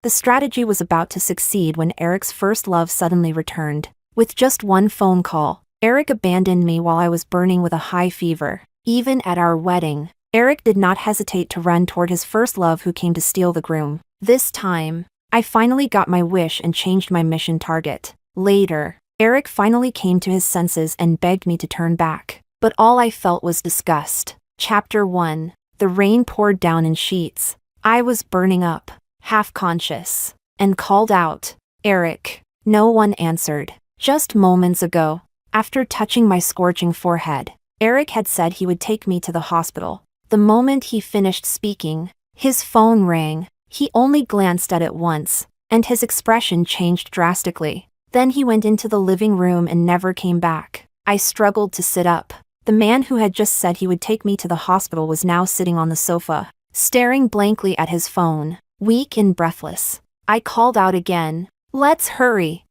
The strategy was about to succeed when Eric's first love suddenly returned. With just one phone call, Eric abandoned me while I was burning with a high fever. Even at our wedding, Eric did not hesitate to run toward his first love who came to steal the groom. This time, I finally got my wish and changed my mission target. Later, Eric finally came to his senses and begged me to turn back. But all I felt was disgust. Chapter 1. The rain poured down in sheets. I was burning up, half-conscious, and called out, "Eric." No one answered. Just moments ago, after touching my scorching forehead, Eric had said he would take me to the hospital. The moment he finished speaking, his phone rang. He only glanced at it once, and his expression changed drastically. Then he went into the living room and never came back. I struggled to sit up. The man who had just said he would take me to the hospital was now sitting on the sofa, staring blankly at his phone, weak and breathless. I called out again, "Let's hurry.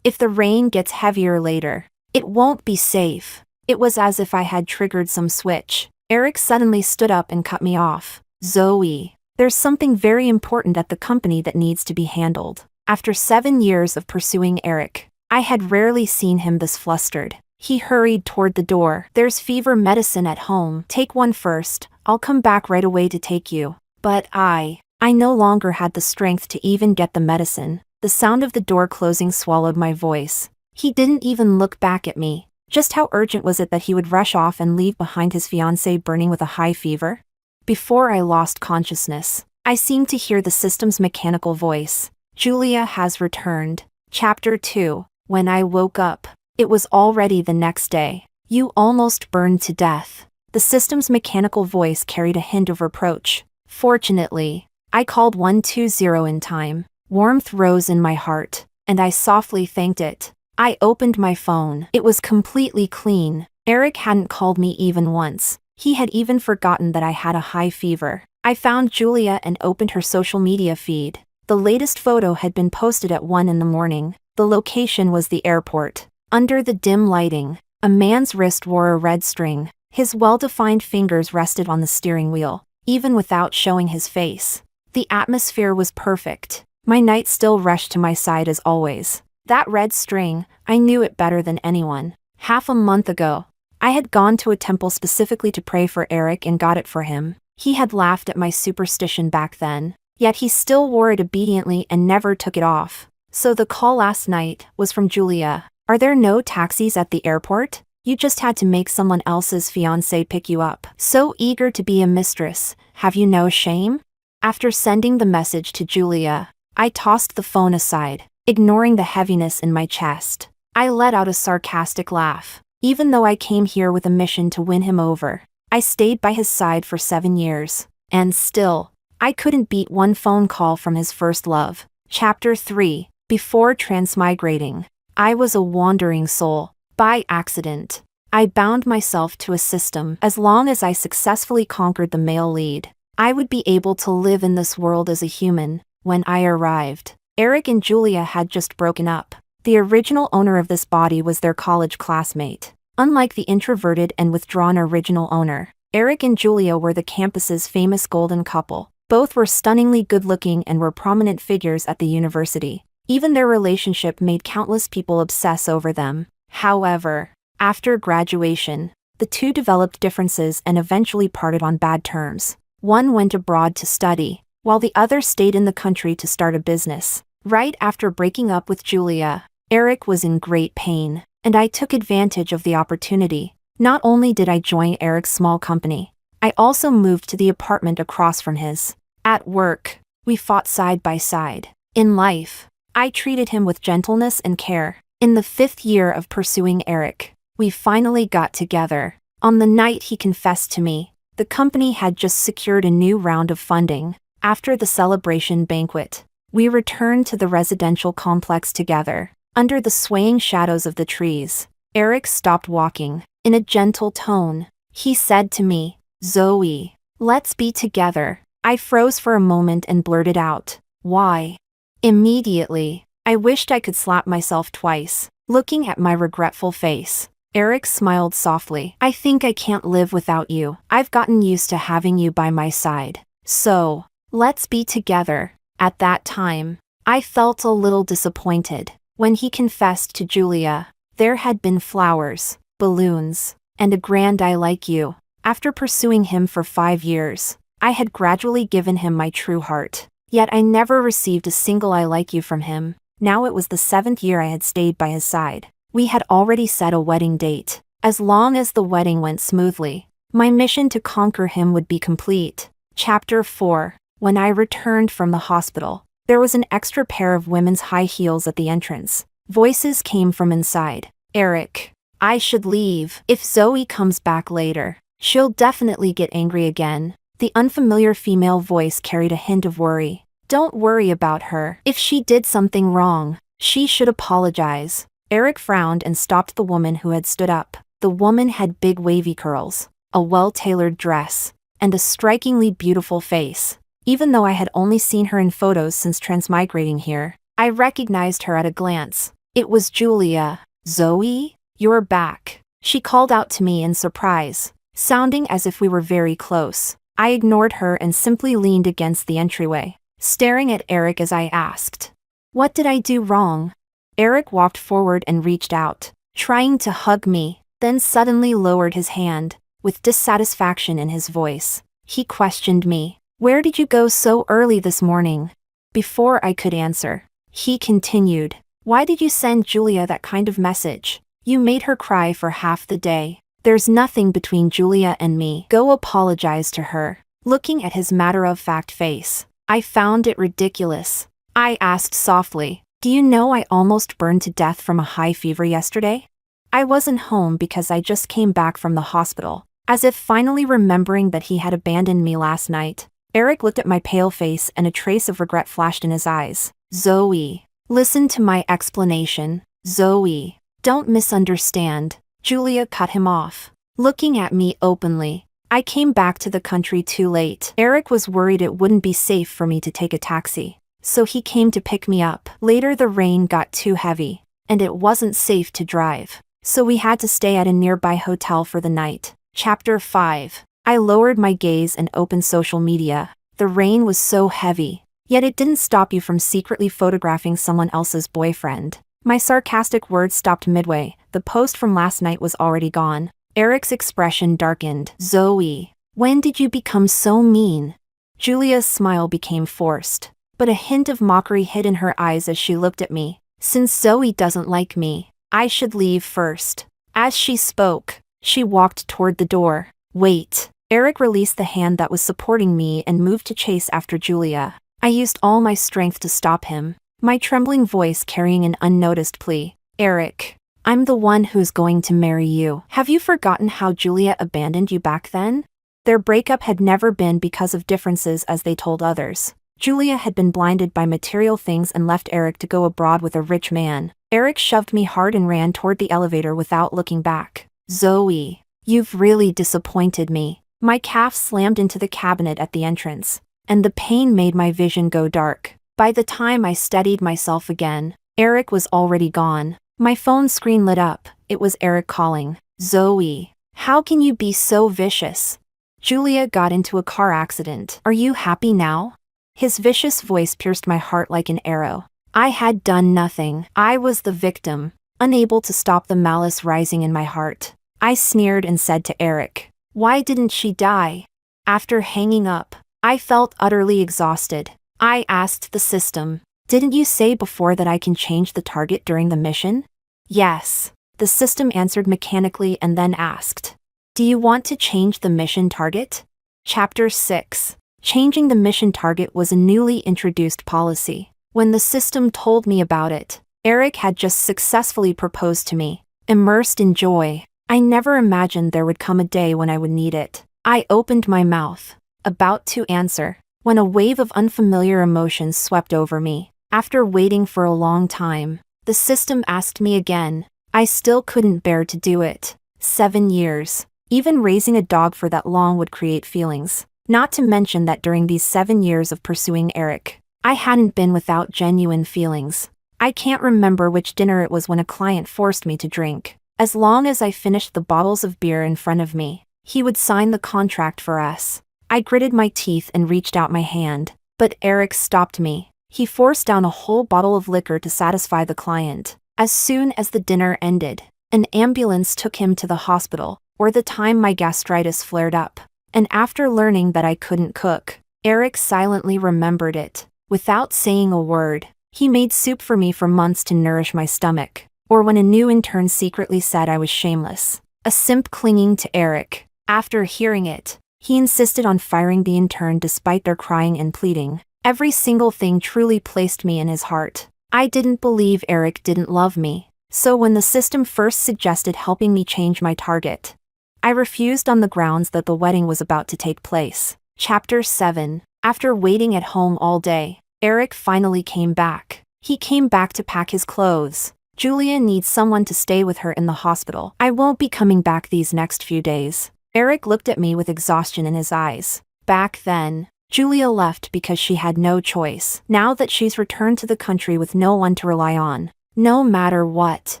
If the rain gets heavier later, it won't be safe." It was as if I had triggered some switch. Eric suddenly stood up and cut me off. "Zoe, there's something very important at the company that needs to be handled." After 7 years of pursuing Eric, I had rarely seen him this flustered. He hurried toward the door. "There's fever medicine at home. Take one first. I'll come back right away to take you." But I no longer had the strength to even get the medicine. The sound of the door closing swallowed my voice. He didn't even look back at me. Just how urgent was it that he would rush off and leave behind his fiancée burning with a high fever? Before I lost consciousness, I seemed to hear the system's mechanical voice. "Julia has returned." Chapter 2. When I woke up, it was already the next day. "You almost burned to death." The system's mechanical voice carried a hint of reproach. Fortunately, I called 120 in time. Warmth rose in my heart, and I softly thanked it. I opened my phone. It was completely clean. Eric hadn't called me even once. He had even forgotten that I had a high fever. I found Julia and opened her social media feed. The latest photo had been posted at 1 in the morning. The location was the airport. Under the dim lighting, a man's wrist wore a red string. His well-defined fingers rested on the steering wheel, even without showing his face. The atmosphere was perfect. My night still rushed to my side as always. That red string, I knew it better than anyone. Half a month ago, I had gone to a temple specifically to pray for Eric and got it for him. He had laughed at my superstition back then, yet he still wore it obediently and never took it off. So the call last night was from Julia. "Are there no taxis at the airport? You just had to make someone else's fiancé pick you up. So eager to be a mistress, have you no shame?" After sending the message to Julia, I tossed the phone aside, ignoring the heaviness in my chest. I let out a sarcastic laugh. Even though I came here with a mission to win him over, I stayed by his side for 7 years. And still, I couldn't beat one phone call from his first love. Chapter 3. Before transmigrating, I was a wandering soul. By accident, I bound myself to a system. As long as I successfully conquered the male lead, I would be able to live in this world as a human. When I arrived, Eric and Julia had just broken up. The original owner of this body was their college classmate. Unlike the introverted and withdrawn original owner, Eric and Julia were the campus's famous golden couple. Both were stunningly good-looking and were prominent figures at the university. Even their relationship made countless people obsess over them. However, after graduation, the two developed differences and eventually parted on bad terms. One went abroad to study, while the other stayed in the country to start a business. Right after breaking up with Julia, Eric was in great pain, and I took advantage of the opportunity. Not only did I join Eric's small company, I also moved to the apartment across from his. At work, we fought side by side. In life, I treated him with gentleness and care. In the 5th year of pursuing Eric, we finally got together. On the night he confessed to me, the company had just secured a new round of funding. After the celebration banquet, we returned to the residential complex together. Under the swaying shadows of the trees, Eric stopped walking. In a gentle tone, he said to me, "Zoe, let's be together." I froze for a moment and blurted out, "Why?" Immediately, I wished I could slap myself twice. Looking at my regretful face, Eric smiled softly. "I think I can't live without you. I've gotten used to having you by my side. So, let's be together." At that time, I felt a little disappointed. When he confessed to Julia, there had been flowers, balloons, and a grand "I like you." After pursuing him for 5 years, I had gradually given him my true heart. Yet I never received a single "I like you" from him. Now it was the 7th year I had stayed by his side. We had already set a wedding date. As long as the wedding went smoothly, my mission to conquer him would be complete. Chapter 4. When I returned from the hospital, there was an extra pair of women's high heels at the entrance. Voices came from inside. "Eric, I should leave. If Zoe comes back later, she'll definitely get angry again." The unfamiliar female voice carried a hint of worry. "Don't worry about her. If she did something wrong, she should apologize." Eric frowned and stopped the woman who had stood up. The woman had big wavy curls, a well-tailored dress, and a strikingly beautiful face. Even though I had only seen her in photos since transmigrating here, I recognized her at a glance. It was Julia. "Zoe, you're back," she called out to me in surprise, sounding as if we were very close. I ignored her and simply leaned against the entryway, staring at Eric as I asked, "What did I do wrong?" Eric walked forward and reached out, trying to hug me, then suddenly lowered his hand, with dissatisfaction in his voice. He questioned me. "Where did you go so early this morning?" Before I could answer, he continued, "Why did you send Julia that kind of message? You made her cry for half the day. There's nothing between Julia and me. Go apologize to her." Looking at his matter-of-fact face, I found it ridiculous. I asked softly, "Do you know I almost burned to death from a high fever yesterday? I wasn't home because I just came back from the hospital." As if finally remembering that he had abandoned me last night, Eric looked at my pale face and a trace of regret flashed in his eyes. "Zoe, listen to my explanation. Zoe, don't misunderstand." Julia cut him off, looking at me openly. "I came back to the country too late. Eric was worried it wouldn't be safe for me to take a taxi, so he came to pick me up. Later the rain got too heavy, and it wasn't safe to drive, so we had to stay at a nearby hotel for the night." Chapter 5. I lowered my gaze and opened social media. The rain was so heavy, yet it didn't stop you from secretly photographing someone else's boyfriend. My sarcastic words stopped midway. The post from last night was already gone. Eric's expression darkened. "Zoe, when did you become so mean?" Julia's smile became forced, but a hint of mockery hid in her eyes as she looked at me. "Since Zoe doesn't like me, I should leave first." As she spoke, she walked toward the door. "Wait." Eric released the hand that was supporting me and moved to chase after Julia. I used all my strength to stop him, my trembling voice carrying an unnoticed plea. "Eric, I'm the one who's going to marry you. Have you forgotten how Julia abandoned you back then?" Their breakup had never been because of differences as they told others. Julia had been blinded by material things and left Eric to go abroad with a rich man. Eric shoved me hard and ran toward the elevator without looking back. "Zoe, you've really disappointed me." My calf slammed into the cabinet at the entrance, and the pain made my vision go dark. By the time I steadied myself again, Eric was already gone. My phone screen lit up. It was Eric calling. "Zoe, how can you be so vicious? Julia got into a car accident. Are you happy now?" His vicious voice pierced my heart like an arrow. I had done nothing. I was the victim, unable to stop the malice rising in my heart. I sneered and said to Eric, "Why didn't she die?" After hanging up, I felt utterly exhausted. I asked the system, "Didn't you say before that I can change the target during the mission?" "Yes." The system answered mechanically and then asked, "Do you want to change the mission target?" Chapter 6. Changing the mission target was a newly introduced policy. When the system told me about it, Eric had just successfully proposed to me. Immersed in joy, I never imagined there would come a day when I would need it. I opened my mouth, about to answer, when a wave of unfamiliar emotions swept over me. After waiting for a long time, the system asked me again. I still couldn't bear to do it. 7 years. Even raising a dog for that long would create feelings. Not to mention that during these 7 years of pursuing Eric, I hadn't been without genuine feelings. I can't remember which dinner it was when a client forced me to drink. As long as I finished the bottles of beer in front of me, he would sign the contract for us. I gritted my teeth and reached out my hand. But Eric stopped me. He forced down a whole bottle of liquor to satisfy the client. As soon as the dinner ended, an ambulance took him to the hospital, or the time my gastritis flared up. And after learning that I couldn't cook, Eric silently remembered it. Without saying a word, he made soup for me for months to nourish my stomach. Or when a new intern secretly said I was shameless, a simp clinging to Eric. After hearing it, he insisted on firing the intern despite their crying and pleading. Every single thing truly placed me in his heart. I didn't believe Eric didn't love me. So when the system first suggested helping me change my target, I refused on the grounds that the wedding was about to take place. Chapter 7. After waiting at home all day, Eric finally came back. He came back to pack his clothes. Julia needs someone to stay with her in the hospital. I won't be coming back these next few days. Eric looked at me with exhaustion in his eyes. Back then, Julia left because she had no choice. Now that she's returned to the country with no one to rely on, no matter what,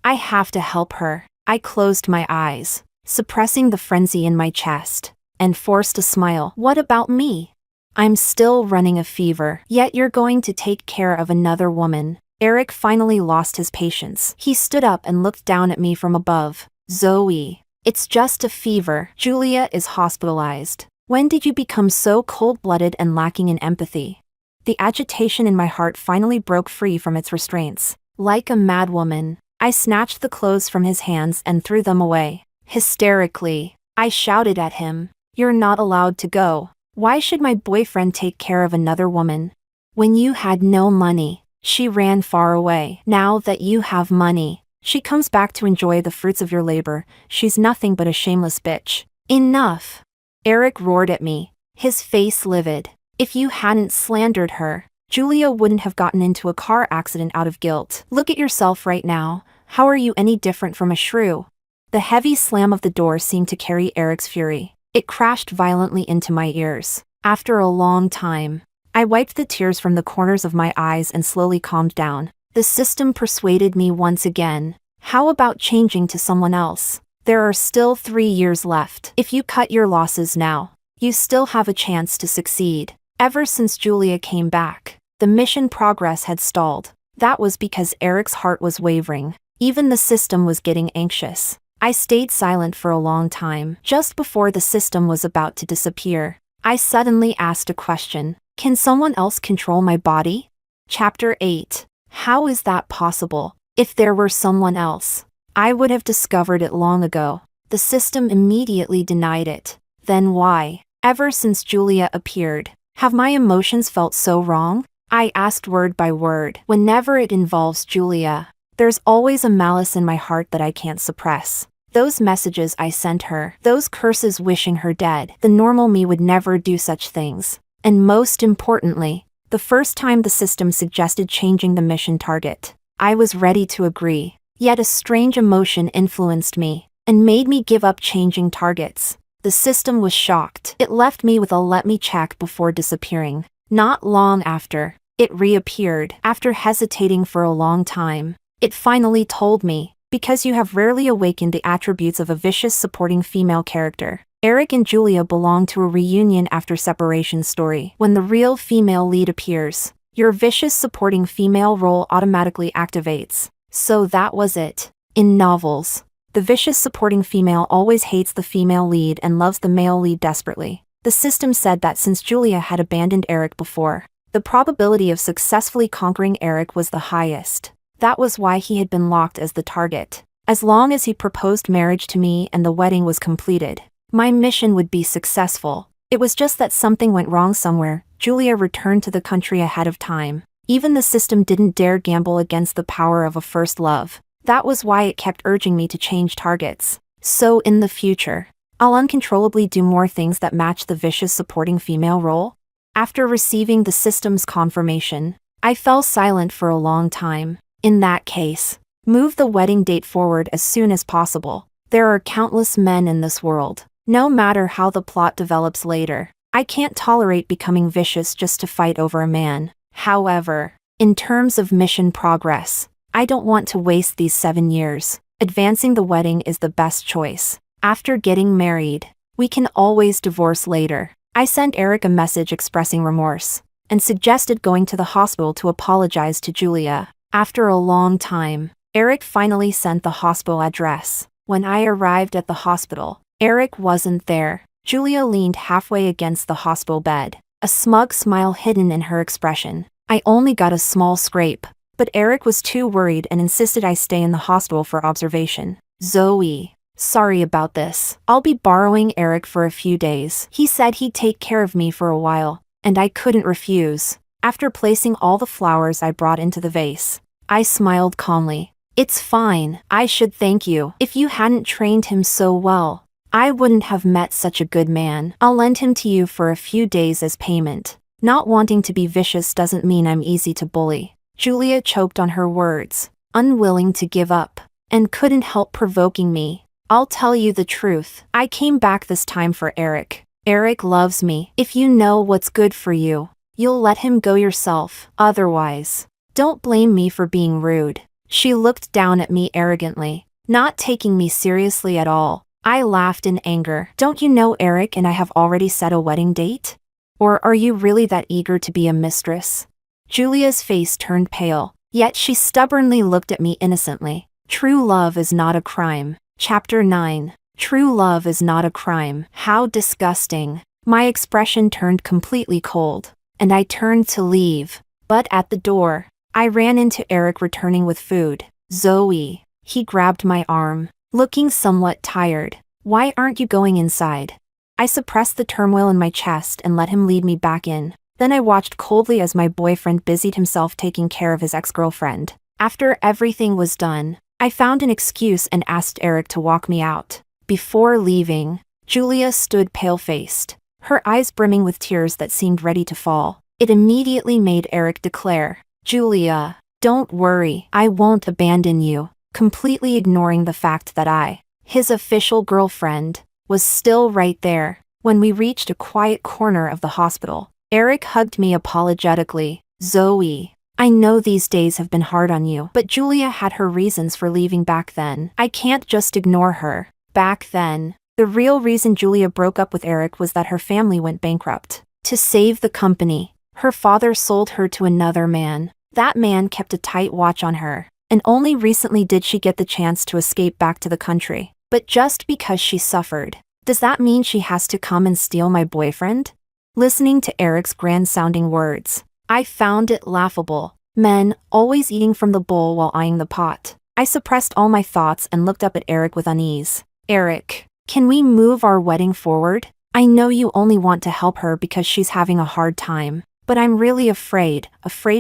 I have to help her. I closed my eyes, suppressing the frenzy in my chest, and forced a smile. What about me? I'm still running a fever, yet you're going to take care of another woman. Eric finally lost his patience. He stood up and looked down at me from above. Zoe, it's just a fever. Julia is hospitalized. When did you become so cold-blooded and lacking in empathy? The agitation in my heart finally broke free from its restraints. Like a madwoman, I snatched the clothes from his hands and threw them away. Hysterically, I shouted at him, "You're not allowed to go. Why should my boyfriend take care of another woman? When you had no money, she ran far away. Now that you have money, she comes back to enjoy the fruits of your labor. She's nothing but a shameless bitch." Enough! Eric roared at me, his face livid. If you hadn't slandered her, Julia wouldn't have gotten into a car accident out of guilt. Look at yourself right now. How are you any different from a shrew? The heavy slam of the door seemed to carry Eric's fury. It crashed violently into my ears. After a long time, I wiped the tears from the corners of my eyes and slowly calmed down. The system persuaded me once again. How about changing to someone else? There are still 3 years left. If you cut your losses now, you still have a chance to succeed. Ever since Julia came back, the mission progress had stalled. That was because Eric's heart was wavering. Even the system was getting anxious. I stayed silent for a long time. Just before the system was about to disappear, I suddenly asked a question. Can someone else control my body? Chapter 8. How is that possible? If there were someone else, I would have discovered it long ago. The system immediately denied it. Then why? Ever since Julia appeared, have my emotions felt so wrong? I asked word by word. Whenever it involves Julia, there's always a malice in my heart that I can't suppress. Those messages I sent her, those curses wishing her dead, the normal me would never do such things. And most importantly, the first time the system suggested changing the mission target, I was ready to agree. Yet a strange emotion influenced me and made me give up changing targets. The system was shocked. It left me with a "let me check" before disappearing. Not long after, it reappeared. After hesitating for a long time, it finally told me, "Because you have rarely awakened the attributes of a vicious supporting female character." Eric and Julia belong to a reunion after separation story. When the real female lead appears, your vicious supporting female role automatically activates. So that was it. In novels, the vicious supporting female always hates the female lead and loves the male lead desperately. The system said that since Julia had abandoned Eric before, the probability of successfully conquering Eric was the highest. That was why he had been locked as the target. As long as he proposed marriage to me and the wedding was completed, my mission would be successful. It was just that something went wrong somewhere. Julia returned to the country ahead of time. Even the system didn't dare gamble against the power of a first love. That was why it kept urging me to change targets. So in the future, I'll uncontrollably do more things that match the vicious supporting female role. After receiving the system's confirmation, I fell silent for a long time. In that case, move the wedding date forward as soon as possible. There are countless men in this world. No matter how the plot develops later, I can't tolerate becoming vicious just to fight over a man. However, in terms of mission progress, I don't want to waste these 7 years. Advancing the wedding is the best choice. After getting married, we can always divorce later. I sent Eric a message expressing remorse, and suggested going to the hospital to apologize to Julia. After a long time, Eric finally sent the hospital address. When I arrived at the hospital, Eric wasn't there. Julia leaned halfway against the hospital bed, a smug smile hidden in her expression. I only got a small scrape, but Eric was too worried and insisted I stay in the hospital for observation. Zoe, sorry about this. I'll be borrowing Eric for a few days. He said he'd take care of me for a while, and I couldn't refuse. After placing all the flowers I brought into the vase, I smiled calmly. It's fine. I should thank you. If you hadn't trained him so well, I wouldn't have met such a good man. I'll lend him to you for a few days as payment. Not wanting to be vicious doesn't mean I'm easy to bully. Julia choked on her words, unwilling to give up, and couldn't help provoking me. I'll tell you the truth. I came back this time for Eric. Eric loves me. If you know what's good for you, you'll let him go yourself. Otherwise, don't blame me for being rude. She looked down at me arrogantly, not taking me seriously at all. I laughed in anger. Don't you know Eric and I have already set a wedding date? Or are you really that eager to be a mistress? Julia's face turned pale, yet she stubbornly looked at me innocently. True love is not a crime. Chapter 9. True love is not a crime. How disgusting. My expression turned completely cold, and I turned to leave. But at the door, I ran into Eric returning with food. Zoe. He grabbed my arm, looking somewhat tired. Why aren't you going inside? I suppressed the turmoil in my chest and let him lead me back in. Then I watched coldly as my boyfriend busied himself taking care of his ex-girlfriend. After everything was done, I found an excuse and asked Eric to walk me out. Before leaving, Julia stood pale-faced, her eyes brimming with tears that seemed ready to fall. It immediately made Eric declare, Julia, don't worry, I won't abandon you, completely ignoring the fact that I, his official girlfriend, was still right there. When we reached a quiet corner of the hospital, Eric hugged me apologetically. Zoe, I know these days have been hard on you, but Julia had her reasons for leaving back then. I can't just ignore her. Back then, the real reason Julia broke up with Eric was that her family went bankrupt. To save the company, her father sold her to another man. That man kept a tight watch on her, and only recently did she get the chance to escape back to the country. But just because she suffered, does that mean she has to come and steal my boyfriend? Listening to Eric's grand-sounding words, I found it laughable. Men, always eating from the bowl while eyeing the pot. I suppressed all my thoughts and looked up at Eric with unease. Eric, can we move our wedding forward? I know you only want to help her because she's having a hard time, but I'm really afraid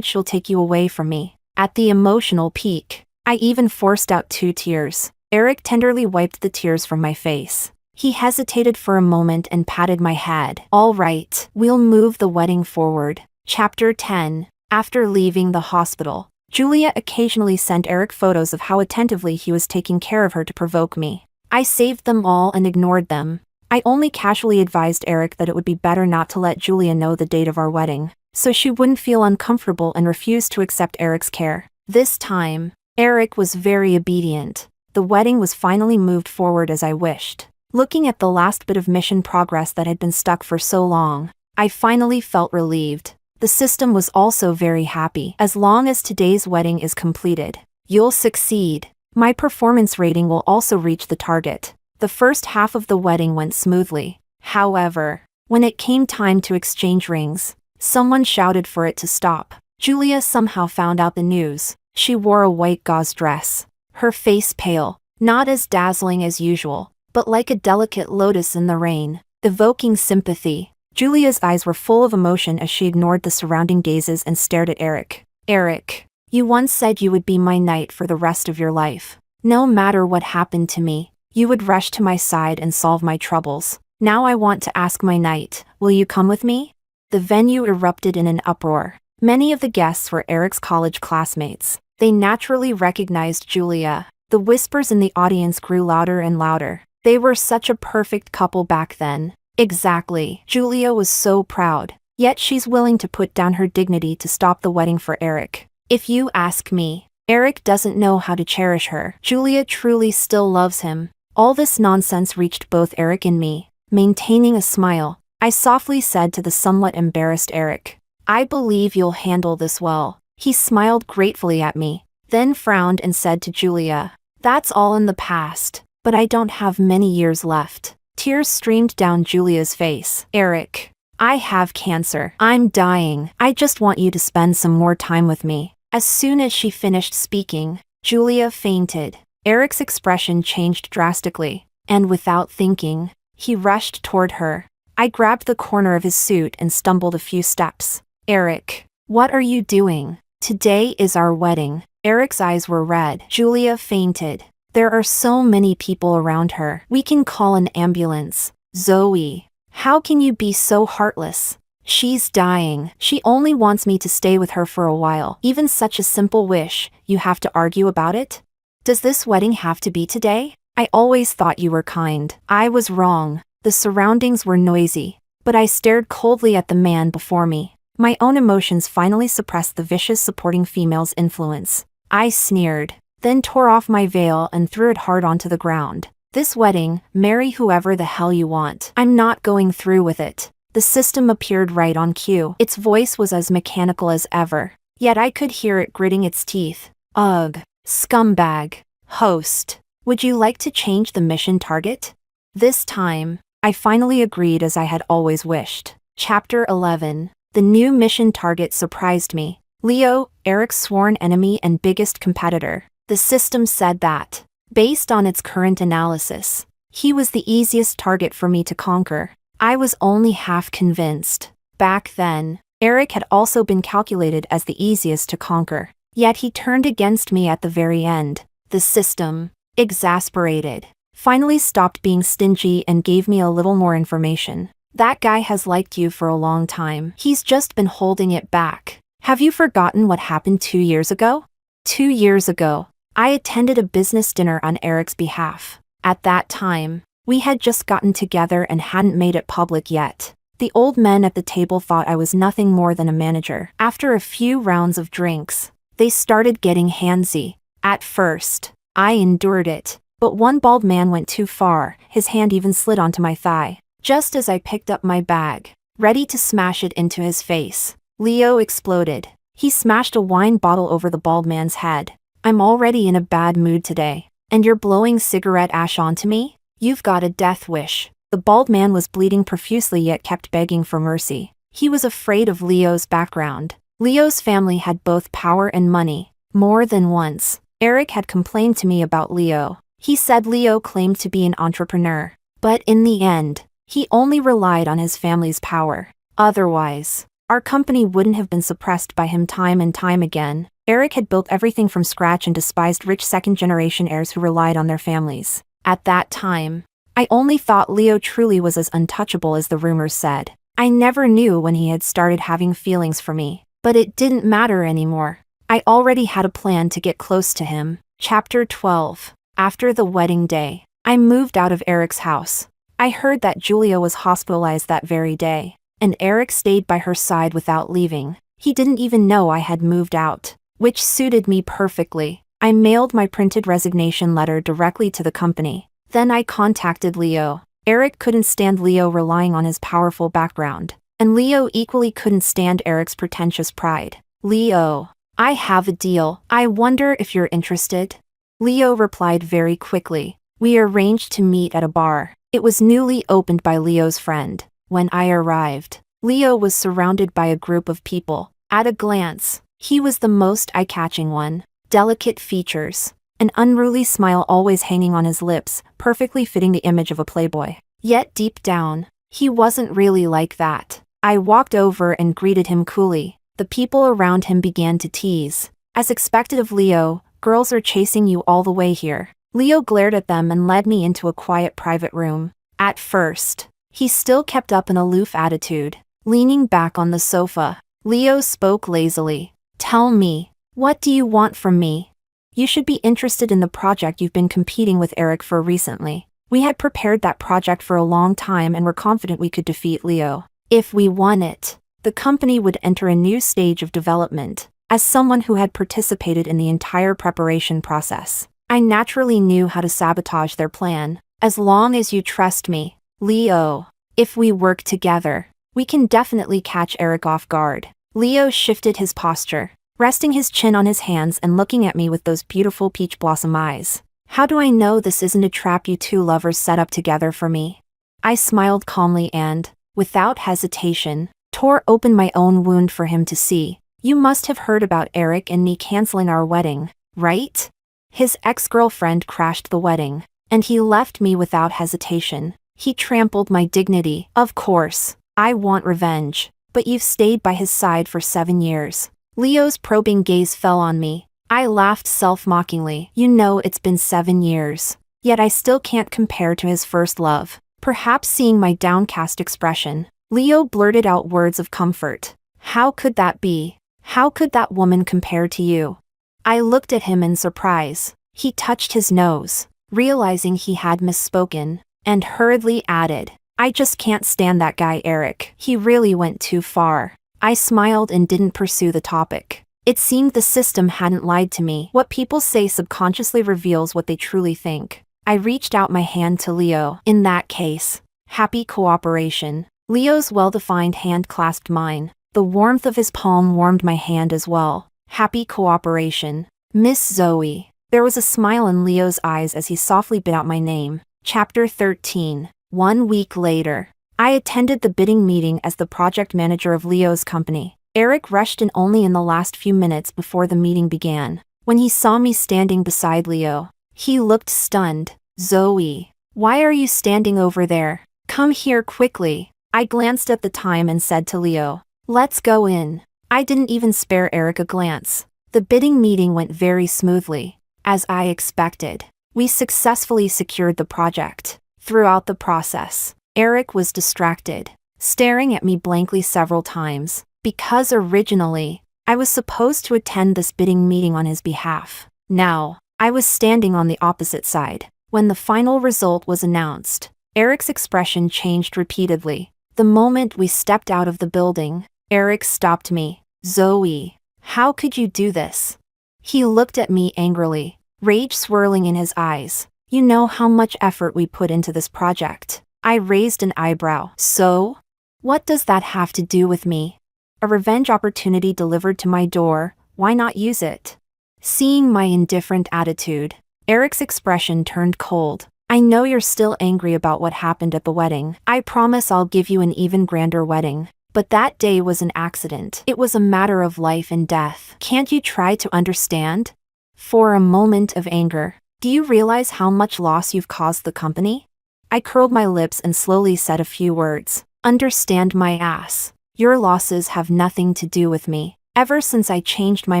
she'll take you away from me. At the emotional peak, I even forced out 2 tears. Eric tenderly wiped the tears from my face. He hesitated for a moment and patted my head. All right, we'll move the wedding forward. Chapter 10. After leaving the hospital, Julia occasionally sent Eric photos of how attentively he was taking care of her to provoke me. I saved them all and ignored them. I only casually advised Eric that it would be better not to let Julia know the date of our wedding, so she wouldn't feel uncomfortable and refuse to accept Eric's care. This time, Eric was very obedient. The wedding was finally moved forward as I wished. Looking at the last bit of mission progress that had been stuck for so long, I finally felt relieved. The system was also very happy. As long as today's wedding is completed, you'll succeed. My performance rating will also reach the target. The first half of the wedding went smoothly. However, when it came time to exchange rings, someone shouted for it to stop. Julia somehow found out the news. She wore a white gauze dress, her face pale, not as dazzling as usual, but like a delicate lotus in the rain, evoking sympathy. Julia's eyes were full of emotion as she ignored the surrounding gazes and stared at Eric. Eric, you once said you would be my knight for the rest of your life. No matter what happened to me, you would rush to my side and solve my troubles. Now I want to ask my knight, will you come with me? The venue erupted in an uproar. Many of the guests were Eric's college classmates. They naturally recognized Julia. The whispers in the audience grew louder and louder. They were such a perfect couple back then. Exactly. Julia was so proud. Yet she's willing to put down her dignity to stop the wedding for Eric. If you ask me, Eric doesn't know how to cherish her. Julia truly still loves him. All this nonsense reached both Eric and me. Maintaining a smile, I softly said to the somewhat embarrassed Eric, I believe you'll handle this well. He smiled gratefully at me, then frowned and said to Julia, "That's all in the past, but I don't have many years left." Tears streamed down Julia's face. "Eric, I have cancer. I'm dying. I just want you to spend some more time with me." As soon as she finished speaking, Julia fainted. Eric's expression changed drastically, and without thinking, he rushed toward her. I grabbed the corner of his suit and stumbled a few steps. "Eric, what are you doing? Today is our wedding." Eric's eyes were red. Julia fainted. "There are so many people around her. We can call an ambulance." "Zoe, how can you be so heartless? She's dying. She only wants me to stay with her for a while. Even such a simple wish, you have to argue about it? Does this wedding have to be today? I always thought you were kind." I was wrong. The surroundings were noisy, but I stared coldly at the man before me. My own emotions finally suppressed the vicious supporting female's influence. I sneered, then tore off my veil and threw it hard onto the ground. "This wedding, marry whoever the hell you want. I'm not going through with it." The system appeared right on cue. Its voice was as mechanical as ever, yet I could hear it gritting its teeth. "Ugh, scumbag. Host, would you like to change the mission target?" This time, I finally agreed as I had always wished. Chapter 11. The new mission target surprised me. Leo, Eric's sworn enemy and biggest competitor. The system said that, based on its current analysis, he was the easiest target for me to conquer. I was only half convinced. Back then, Eric had also been calculated as the easiest to conquer. Yet he turned against me at the very end. The system, exasperated, finally stopped being stingy and gave me a little more information. "That guy has liked you for a long time. He's just been holding it back. Have you forgotten what happened 2 years ago?" 2 years ago, I attended a business dinner on Eric's behalf. At that time, we had just gotten together and hadn't made it public yet. The old men at the table thought I was nothing more than a manager. After a few rounds of drinks, they started getting handsy. At first, I endured it, but one bald man went too far. His hand even slid onto my thigh. Just as I picked up my bag, ready to smash it into his face, Leo exploded. He smashed a wine bottle over the bald man's head. "I'm already in a bad mood today, and you're blowing cigarette ash onto me? You've got a death wish." The bald man was bleeding profusely yet kept begging for mercy. He was afraid of Leo's background. Leo's family had both power and money. More than once, Eric had complained to me about Leo. He said Leo claimed to be an entrepreneur, but in the end, he only relied on his family's power. Otherwise, our company wouldn't have been suppressed by him time and time again. Eric had built everything from scratch and despised rich second-generation heirs who relied on their families. At that time, I only thought Leo truly was as untouchable as the rumors said. I never knew when he had started having feelings for me, but it didn't matter anymore. I already had a plan to get close to him. Chapter 12. After the wedding day, I moved out of Eric's house. I heard that Julia was hospitalized that very day, and Eric stayed by her side without leaving. He didn't even know I had moved out, which suited me perfectly. I mailed my printed resignation letter directly to the company. Then I contacted Leo. Eric couldn't stand Leo relying on his powerful background, and Leo equally couldn't stand Eric's pretentious pride. "Leo, I have a deal. I wonder if you're interested." Leo replied very quickly. We arranged to meet at a bar. It was newly opened by Leo's friend. When I arrived, Leo was surrounded by a group of people. At a glance, he was the most eye-catching one. Delicate features, an unruly smile always hanging on his lips, perfectly fitting the image of a playboy. Yet deep down, he wasn't really like that. I walked over and greeted him coolly. The people around him began to tease. As expected of Leo, "Girls are chasing you all the way here." Leo glared at them and led me into a quiet private room. At first, he still kept up an aloof attitude. Leaning back on the sofa, Leo spoke lazily. "Tell me, what do you want from me? You should be interested in the project you've been competing with Eric for recently. We had prepared that project for a long time and were confident we could defeat Leo. If we won it, the company would enter a new stage of development. As someone who had participated in the entire preparation process, I naturally knew how to sabotage their plan. As long as you trust me, Leo, if we work together, we can definitely catch Eric off guard." Leo shifted his posture, resting his chin on his hands and looking at me with those beautiful peach blossom eyes. How do I know this isn't a trap you two lovers set up together for me? I smiled calmly and, without hesitation, tore open my own wound for him to see. You must have heard about Eric and me canceling our wedding, right? His ex-girlfriend crashed the wedding, and he left me without hesitation. He trampled my dignity. Of course, I want revenge, but you've stayed by his side for 7 years. Leo's probing gaze fell on me. I laughed self-mockingly. You know it's been 7 years. Yet I still can't compare to his first love. Perhaps seeing my downcast expression, Leo blurted out words of comfort. How could that be? How could that woman compare to you? I looked at him in surprise. He touched his nose, realizing he had misspoken, and hurriedly added, I just can't stand that guy Eric. He really went too far. I smiled and didn't pursue the topic. It seemed the system hadn't lied to me. What people say subconsciously reveals what they truly think. I reached out my hand to Leo. In that case, happy cooperation. Leo's well-defined hand clasped mine. The warmth of his palm warmed my hand as well. Happy cooperation. Miss Zoe. There was a smile in Leo's eyes as he softly bit out my name. Chapter 13. 1 week later. I attended the bidding meeting as the project manager of Leo's company. Eric rushed in only in the last few minutes before the meeting began. When he saw me standing beside Leo, he looked stunned. Zoe, why are you standing over there? Come here quickly. I glanced at the time and said to Leo, let's go in. I didn't even spare Eric a glance. The bidding meeting went very smoothly. As I expected, we successfully secured the project. Throughout the process, Eric was distracted, staring at me blankly several times, because originally, I was supposed to attend this bidding meeting on his behalf. Now, I was standing on the opposite side. When the final result was announced, Eric's expression changed repeatedly. The moment we stepped out of the building, Eric stopped me. Zoe, how could you do this? He looked at me angrily, rage swirling in his eyes. You know how much effort we put into this project. I raised an eyebrow. So? What does that have to do with me? A revenge opportunity delivered to my door, why not use it? Seeing my indifferent attitude, Eric's expression turned cold. I know you're still angry about what happened at the wedding. I promise I'll give you an even grander wedding. But that day was an accident. It was a matter of life and death. Can't you try to understand? For a moment of anger, do you realize how much loss you've caused the company? I curled my lips and slowly said a few words. Understand my ass. Your losses have nothing to do with me. Ever since I changed my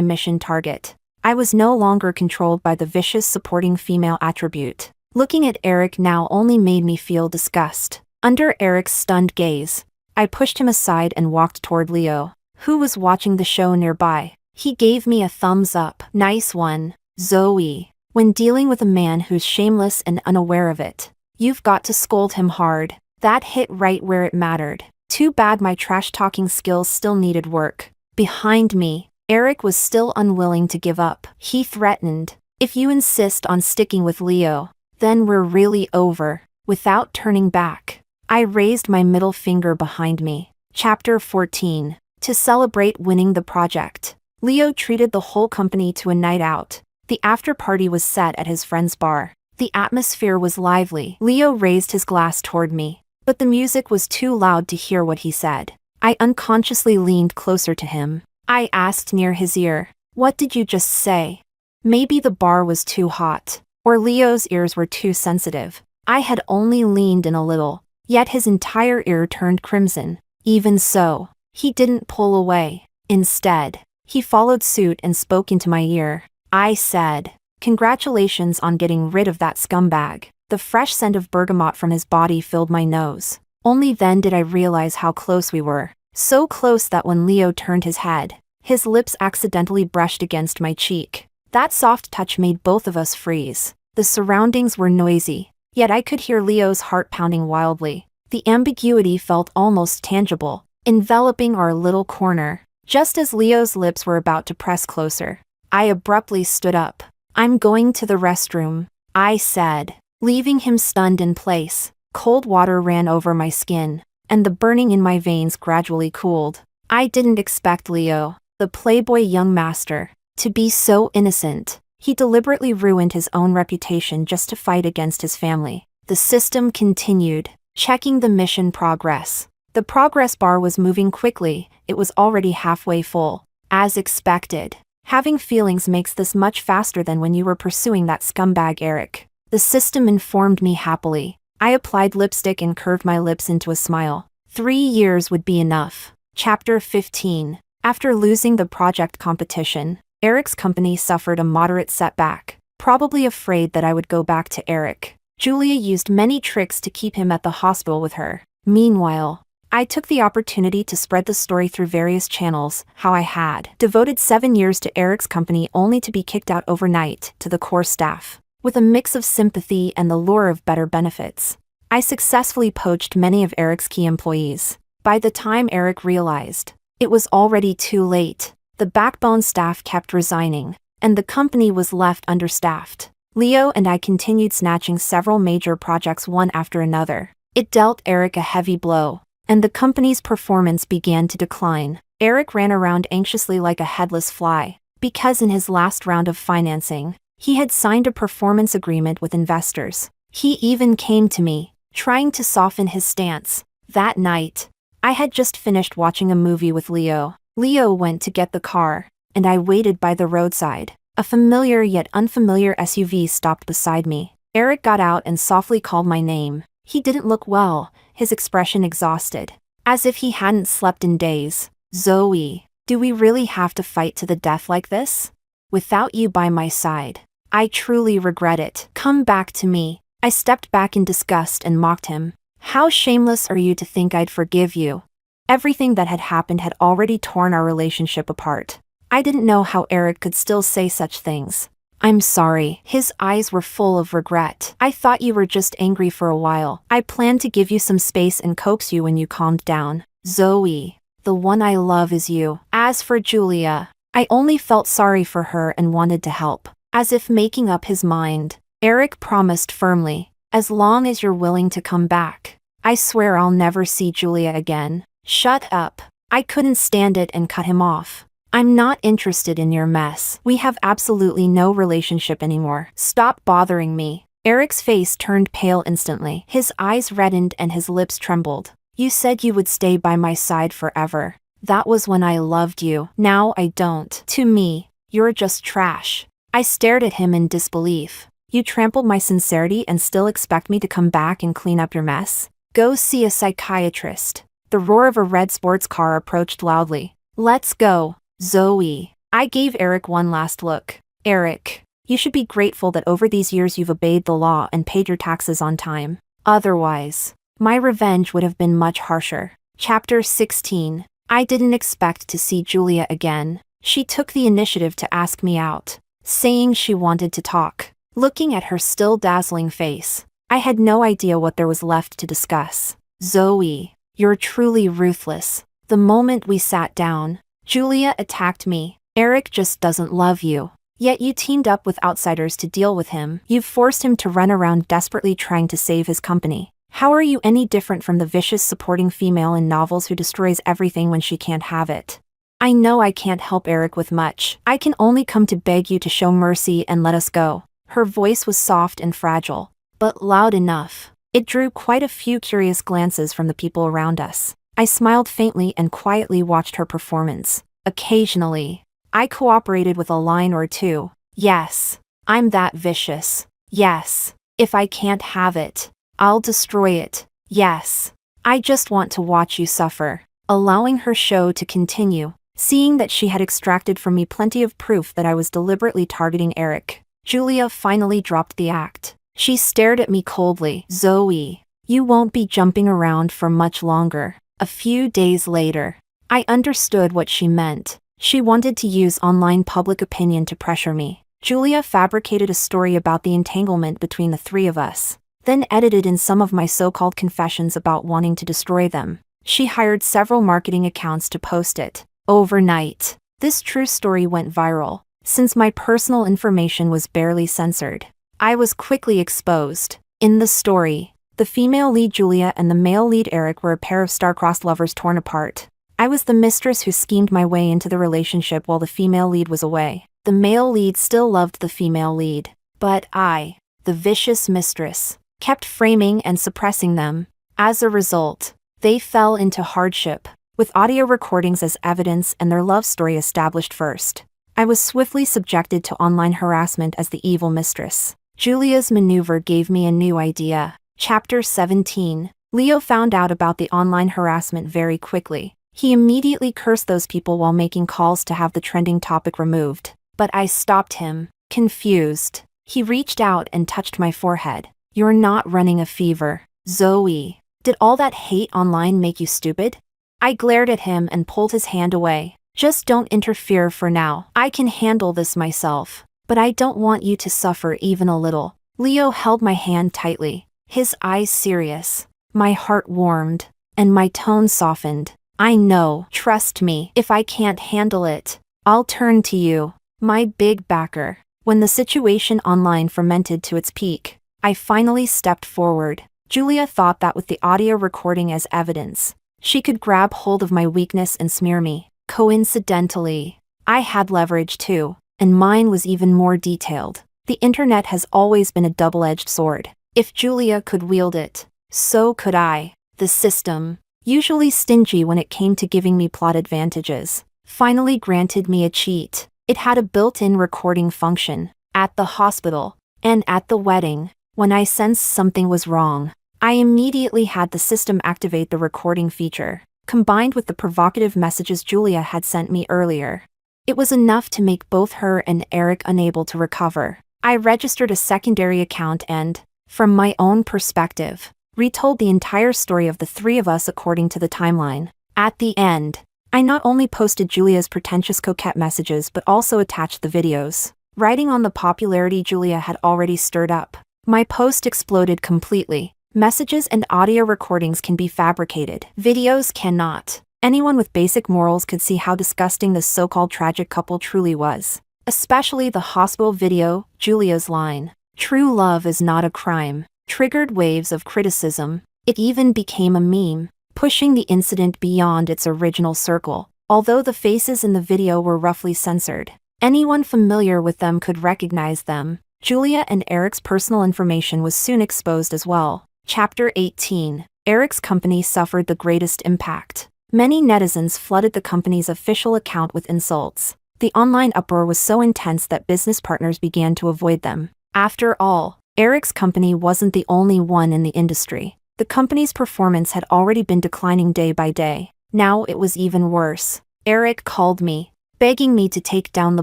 mission target, I was no longer controlled by the vicious supporting female attribute. Looking at Eric now only made me feel disgust. Under Eric's stunned gaze, I pushed him aside and walked toward Leo, who was watching the show nearby. He gave me a thumbs up. Nice one, Zoe. When dealing with a man who's shameless and unaware of it, you've got to scold him hard. That hit right where it mattered. Too bad my trash-talking skills still needed work. Behind me, Eric was still unwilling to give up. He threatened, if you insist on sticking with Leo, then we're really over. Without turning back, I raised my middle finger behind me. Chapter 14. To celebrate winning the project, Leo treated the whole company to a night out. The after-party was set at his friend's bar. The atmosphere was lively. Leo raised his glass toward me, but the music was too loud to hear what he said. I unconsciously leaned closer to him. I asked near his ear, what did you just say? Maybe the bar was too hot, or Leo's ears were too sensitive. I had only leaned in a little, yet his entire ear turned crimson. Even so, he didn't pull away. Instead, he followed suit and spoke into my ear. I said, congratulations on getting rid of that scumbag. The fresh scent of bergamot from his body filled my nose. Only then did I realize how close we were. So close that when Leo turned his head, his lips accidentally brushed against my cheek. That soft touch made both of us freeze. The surroundings were noisy, yet I could hear Leo's heart pounding wildly. The ambiguity felt almost tangible, enveloping our little corner. Just as Leo's lips were about to press closer, I abruptly stood up. I'm going to the restroom, I said, leaving him stunned in place. Cold water ran over my skin, and the burning in my veins gradually cooled. I didn't expect Leo, the playboy young master, to be so innocent. He deliberately ruined his own reputation just to fight against his family. The system continued, checking the mission progress. The progress bar was moving quickly, it was already halfway full. As expected. Having feelings makes this much faster than when you were pursuing that scumbag Eric. The system informed me happily. I applied lipstick and curved my lips into a smile. 3 years would be enough. Chapter 15. After losing the project competition, Eric's company suffered a moderate setback. Probably afraid that I would go back to Eric, Julia used many tricks to keep him at the hospital with her. Meanwhile, I took the opportunity to spread the story through various channels, how I had devoted 7 years to Eric's company only to be kicked out overnight to the core staff. With a mix of sympathy and the lure of better benefits, I successfully poached many of Eric's key employees. By the time Eric realized, it was already too late. The backbone staff kept resigning, and the company was left understaffed. Leo and I continued snatching several major projects one after another. It dealt Eric a heavy blow, and the company's performance began to decline. Eric ran around anxiously like a headless fly, because in his last round of financing, he had signed a performance agreement with investors. He even came to me, trying to soften his stance. That night, I had just finished watching a movie with Leo. Leo went to get the car, and I waited by the roadside. A familiar yet unfamiliar SUV stopped beside me. Eric got out and softly called my name. He didn't look well, his expression exhausted, as if he hadn't slept in days. Zoe, do we really have to fight to the death like this? Without you by my side, I truly regret it. Come back to me. I stepped back in disgust and mocked him. How shameless are you to think I'd forgive you? Everything that had happened had already torn our relationship apart. I didn't know how Eric could still say such things. I'm sorry. His eyes were full of regret. I thought you were just angry for a while. I planned to give you some space and coax you when you calmed down. Zoe, the one I love is you. As for Julia, I only felt sorry for her and wanted to help. As if making up his mind, Eric promised firmly, as long as you're willing to come back, I swear I'll never see Julia again. Shut up. I couldn't stand it and cut him off. I'm not interested in your mess. We have absolutely no relationship anymore. Stop bothering me. Eric's face turned pale instantly. His eyes reddened and his lips trembled. You said you would stay by my side forever. That was when I loved you. Now I don't. To me, you're just trash. I stared at him in disbelief. You trampled my sincerity and still expect me to come back and clean up your mess? Go see a psychiatrist. The roar of a red sports car approached loudly. Let's go, Zoe. I gave Eric one last look. Eric, you should be grateful that over these years you've obeyed the law and paid your taxes on time. Otherwise, my revenge would have been much harsher. Chapter 16. I didn't expect to see Julia again. She took the initiative to ask me out, saying she wanted to talk. Looking at her still dazzling face, I had no idea what there was left to discuss. Zoe, you're truly ruthless. The moment we sat down, Julia attacked me. Eric just doesn't love you. Yet you teamed up with outsiders to deal with him. You've forced him to run around desperately trying to save his company. How are you any different from the vicious supporting female in novels who destroys everything when she can't have it? I know I can't help Eric with much. I can only come to beg you to show mercy and let us go. Her voice was soft and fragile, but loud enough. It drew quite a few curious glances from the people around us. I smiled faintly and quietly watched her performance. Occasionally, I cooperated with a line or two. Yes, I'm that vicious. Yes, if I can't have it, I'll destroy it. Yes, I just want to watch you suffer. Allowing her show to continue, seeing that she had extracted from me plenty of proof that I was deliberately targeting Eric, Julia finally dropped the act. She stared at me coldly. Zoe, you won't be jumping around for much longer. A few days later, I understood what she meant. She wanted to use online public opinion to pressure me. Julia fabricated a story about the entanglement between the three of us, then edited in some of my so-called confessions about wanting to destroy them. She hired several marketing accounts to post it. Overnight, this true story went viral. Since my personal information was barely censored, I was quickly exposed. In the story, the female lead Julia and the male lead Eric were a pair of star-crossed lovers torn apart. I was the mistress who schemed my way into the relationship while the female lead was away. The male lead still loved the female lead, but I, the vicious mistress, kept framing and suppressing them. As a result, they fell into hardship, with audio recordings as evidence and their love story established first. I was swiftly subjected to online harassment as the evil mistress. Julia's maneuver gave me a new idea. Chapter 17. Leo found out about the online harassment very quickly. He immediately cursed those people while making calls to have the trending topic removed. But I stopped him, confused. He reached out and touched my forehead. "You're not running a fever, Zoe. Did all that hate online make you stupid?" I glared at him and pulled his hand away. "Just don't interfere for now. I can handle this myself. But I don't want you to suffer even a little." Leo held my hand tightly, his eyes serious. My heart warmed, and my tone softened. "I know, trust me, if I can't handle it, I'll turn to you, my big backer." When the situation online fermented to its peak, I finally stepped forward. Julia thought that with the audio recording as evidence, she could grab hold of my weakness and smear me. Coincidentally, I had leverage too, and mine was even more detailed. The internet has always been a double-edged sword. If Julia could wield it, so could I. The system, usually stingy when it came to giving me plot advantages, finally granted me a cheat. It had a built-in recording function. At the hospital, and at the wedding, when I sensed something was wrong, I immediately had the system activate the recording feature, combined with the provocative messages Julia had sent me earlier. It was enough to make both her and Eric unable to recover. I registered a secondary account and, from my own perspective, retold the entire story of the three of us according to the timeline. At the end, I not only posted Julia's pretentious coquette messages but also attached the videos. Riding on the popularity Julia had already stirred up, my post exploded completely. Messages and audio recordings can be fabricated. Videos cannot. Anyone with basic morals could see how disgusting this so-called tragic couple truly was. Especially the hospital video, Julia's line, "True love is not a crime," triggered waves of criticism. It even became a meme, pushing the incident beyond its original circle. Although the faces in the video were roughly censored, anyone familiar with them could recognize them. Julia and Eric's personal information was soon exposed as well. Chapter 18. Eric's company suffered the greatest impact. Many netizens flooded the company's official account with insults. The online uproar was so intense that business partners began to avoid them. After all, Eric's company wasn't the only one in the industry. The company's performance had already been declining day by day. Now it was even worse. Eric called me, begging me to take down the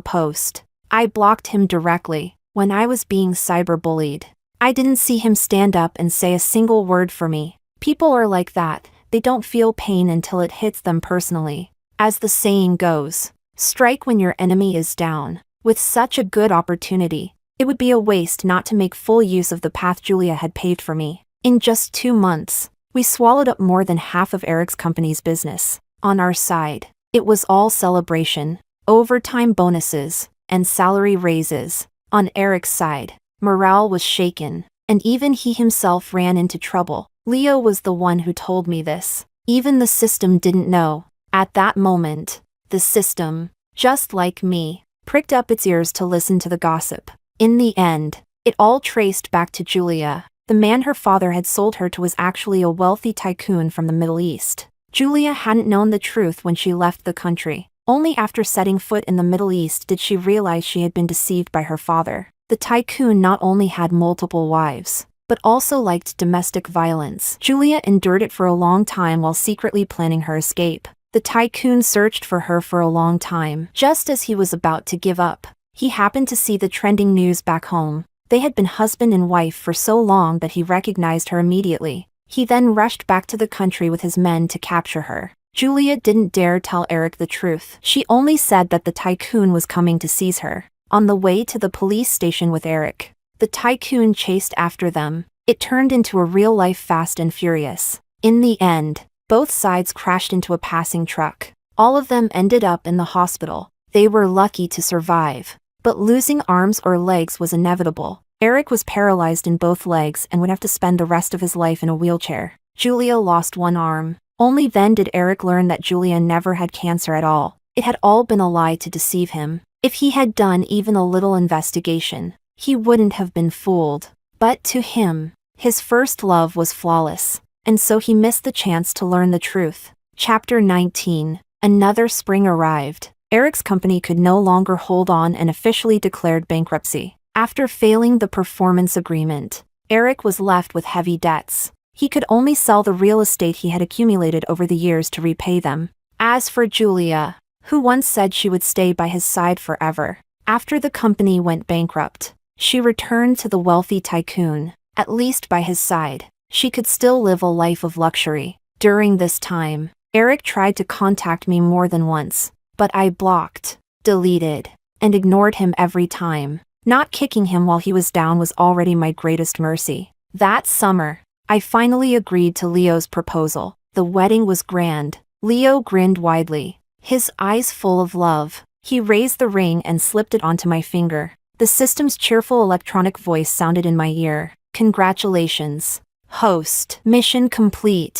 post. I blocked him directly when I was being cyberbullied. I didn't see him stand up and say a single word for me. People are like that. They don't feel pain until it hits them personally. As the saying goes, strike when your enemy is down. With such a good opportunity, it would be a waste not to make full use of the path Julia had paved for me. In just 2 months, we swallowed up more than half of Eric's company's business. On our side, it was all celebration, overtime bonuses, and salary raises. On Eric's side, morale was shaken, and even he himself ran into trouble. Leo was the one who told me this. Even the system didn't know. At that moment, the system, just like me, pricked up its ears to listen to the gossip. In the end, it all traced back to Julia. The man her father had sold her to was actually a wealthy tycoon from the Middle East. Julia hadn't known the truth when she left the country. Only after setting foot in the Middle East did she realize she had been deceived by her father. The tycoon not only had multiple wives, but also liked domestic violence. Julia endured it for a long time while secretly planning her escape. The tycoon searched for her for a long time. Just as he was about to give up, he happened to see the trending news back home. They had been husband and wife for so long that he recognized her immediately. He then rushed back to the country with his men to capture her. Julia didn't dare tell Eric the truth. She only said that the tycoon was coming to seize her. On the way to the police station with Eric, the tycoon chased after them. It turned into a real-life Fast and Furious. In the end, both sides crashed into a passing truck. All of them ended up in the hospital. They were lucky to survive. But losing arms or legs was inevitable. Eric was paralyzed in both legs and would have to spend the rest of his life in a wheelchair. Julia lost one arm. Only then did Eric learn that Julia never had cancer at all. It had all been a lie to deceive him. If he had done even a little investigation, he wouldn't have been fooled. But to him, his first love was flawless, and so he missed the chance to learn the truth. Chapter 19. Another spring arrived. Eric's company could no longer hold on and officially declared bankruptcy. After failing the performance agreement, Eric was left with heavy debts. He could only sell the real estate he had accumulated over the years to repay them. As for Julia, who once said she would stay by his side forever, after the company went bankrupt, she returned to the wealthy tycoon. At least by his side, she could still live a life of luxury. During this time, Eric tried to contact me more than once, but I blocked, deleted, and ignored him every time. Not kicking him while he was down was already my greatest mercy. That summer, I finally agreed to Leo's proposal. The wedding was grand. Leo grinned widely, his eyes full of love. He raised the ring and slipped it onto my finger. The system's cheerful electronic voice sounded in my ear. Congratulations, host. Mission complete.